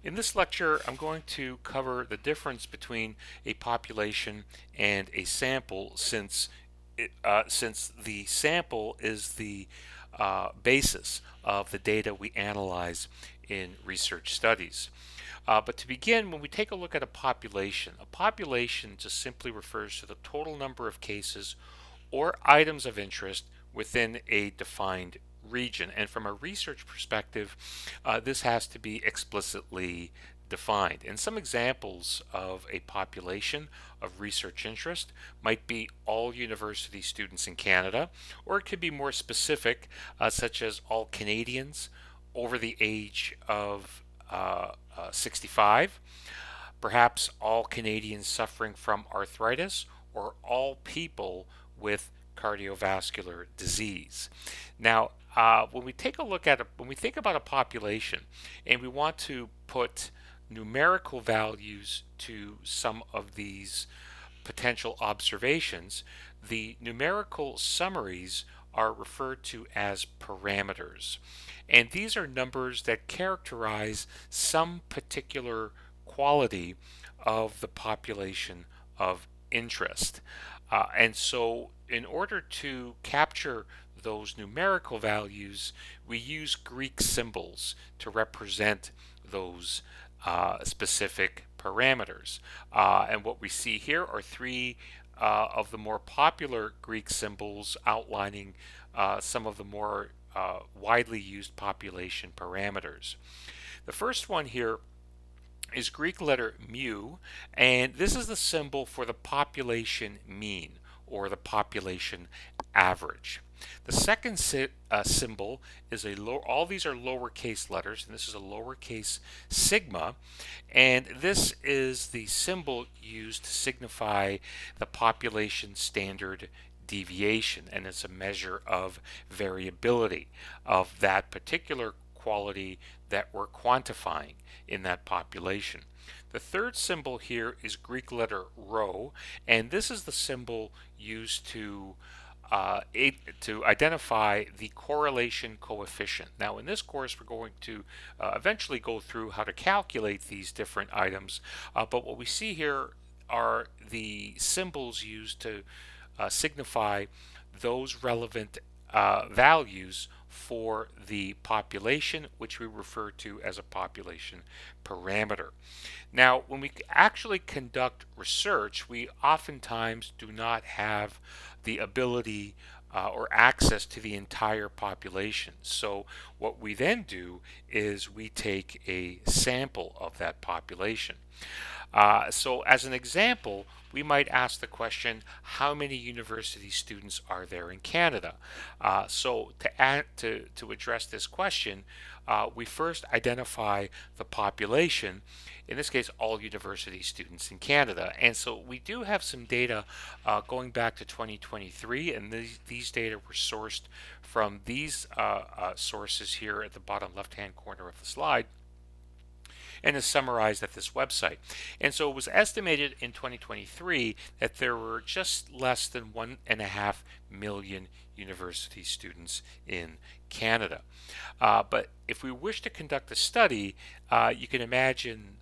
In this lecture, I'm going to cover the difference between a population and a sample since the sample is the basis of the data we analyze in research studies. But to begin, when we take a look at a population just simply refers to the total number of cases or items of interest within a defined region. And from a research perspective, this has to be explicitly defined. And some examples of a population of research interest might be all university students in Canada, or it could be more specific, such as all Canadians over the age of 65, perhaps all Canadians suffering from arthritis, or all people with cardiovascular disease. Now, when we take a look at when we think about a population and we want to put numerical values to some of these potential observations, the numerical summaries are referred to as parameters. And these are numbers that characterize some particular quality of the population of interest. And so, in order to capture those numerical values, we use Greek symbols to represent those specific parameters. And what we see here are three of the more popular Greek symbols outlining some of the more widely used population parameters. The first one here is Greek letter mu, and this is the symbol for the population mean or the population average. The second symbol is all these are lowercase letters, and this is a lowercase sigma, and this is the symbol used to signify the population standard deviation, and it's a measure of variability of that particular quality that we're quantifying in that population. The third symbol here is Greek letter rho, and this is the symbol used to identify the correlation coefficient. Now, in this course, we're going to eventually go through how to calculate these different items, but what we see here are the symbols used to signify those relevant values for the population, which we refer to as a population parameter. Now, when we actually conduct research, we oftentimes do not have the ability or access to the entire population. So what we then do is we take a sample of that population. So as an example, we might ask the question, how many university students are there in Canada? So to address this question, we first identify the population, in this case all university students in Canada. And so we do have some data going back to 2023, and these data were sourced from these sources here at the bottom left hand corner of the slide, and is summarized at this website. And so it was estimated in 2023 that there were just less than 1.5 million university students in Canada. But if we wish to conduct a study, you can imagine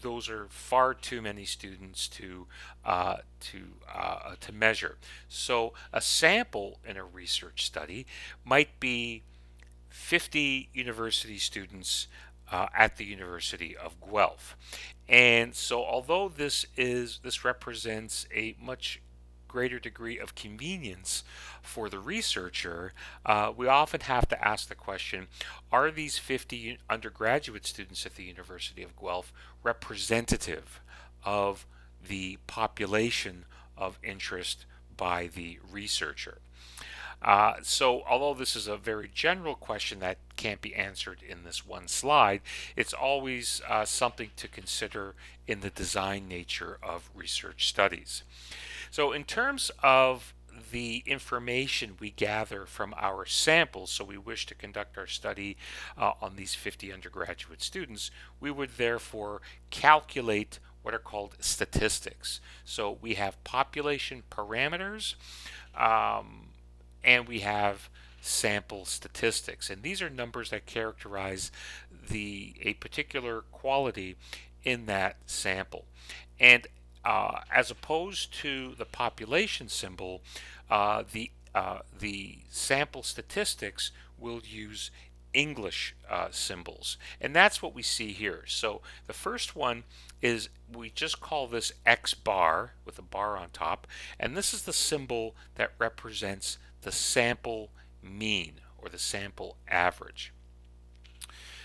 those are far too many students to measure. So a sample in a research study might be 50 university students at the University of Guelph. And so although this represents a much greater degree of convenience for the researcher, we often have to ask the question, are these 50 undergraduate students at the University of Guelph representative of the population of interest by the researcher? So although this is a very general question that can't be answered in this one slide, it's always something to consider in the design nature of research studies. So in terms of the information we gather from our samples, so we wish to conduct our study on these 50 undergraduate students, we would therefore calculate what are called statistics. So we have population parameters, and we have sample statistics, and these are numbers that characterize a particular quality in that sample. And as opposed to the population symbol, the sample statistics will use English symbols, and that's what we see here. So the first one is, we just call this X bar with a bar on top, and this is the symbol that represents the sample mean or the sample average.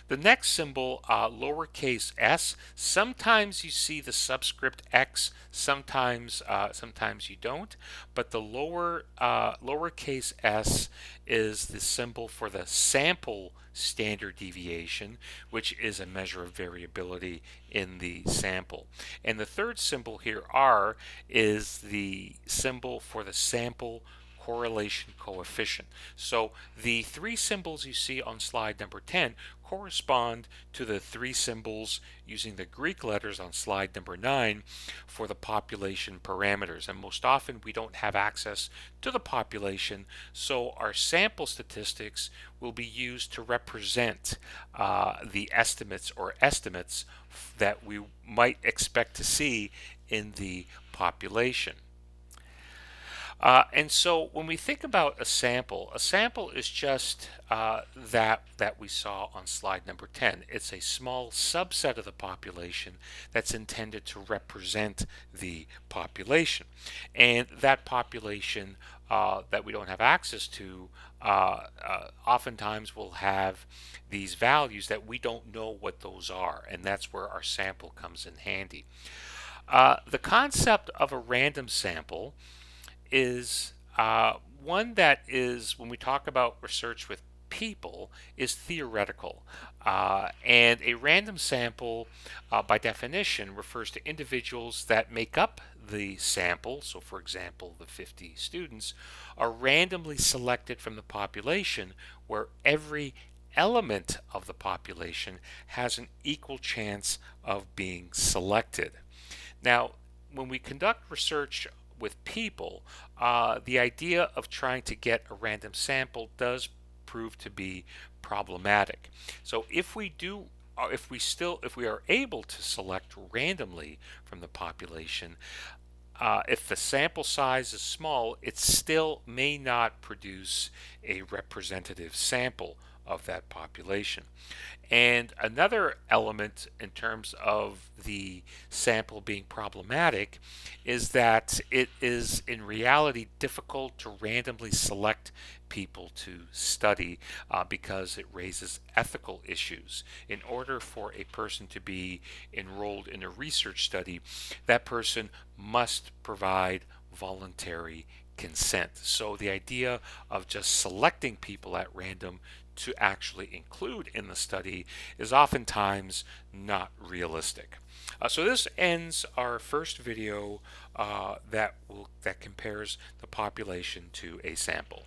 The next symbol, lowercase s, sometimes you see the subscript x, sometimes you don't, but the lowercase s is the symbol for the sample standard deviation, which is a measure of variability in the sample. And the third symbol here, r, is the symbol for the sample correlation coefficient. So the three symbols you see on slide number 10 correspond to the three symbols using the Greek letters on slide number 9 for the population parameters. And most often we don't have access to the population, so our sample statistics will be used to represent the estimates that we might expect to see in the population. And so when we think about a sample is just that we saw on slide number 10. It's a small subset of the population that's intended to represent the population. And that population that we don't have access to oftentimes will have these values that we don't know what those are, and that's where our sample comes in handy. The concept of a random sample is one that is, when we talk about research with people, is theoretical. And a random sample, by definition, refers to individuals that make up the sample. So, for example, the 50 students are randomly selected from the population, where every element of the population has an equal chance of being selected. Now, when we conduct research with people, the idea of trying to get a random sample does prove to be problematic. So if we are able to select randomly from the population, if the sample size is small, it still may not produce a representative sample of that population. And another element in terms of the sample being problematic is that it is in reality difficult to randomly select people to study because it raises ethical issues. In order for a person to be enrolled in a research study, that person must provide voluntary consent. So the idea of just selecting people at random to actually include in the study is oftentimes not realistic. So this ends our first video that compares the population to a sample.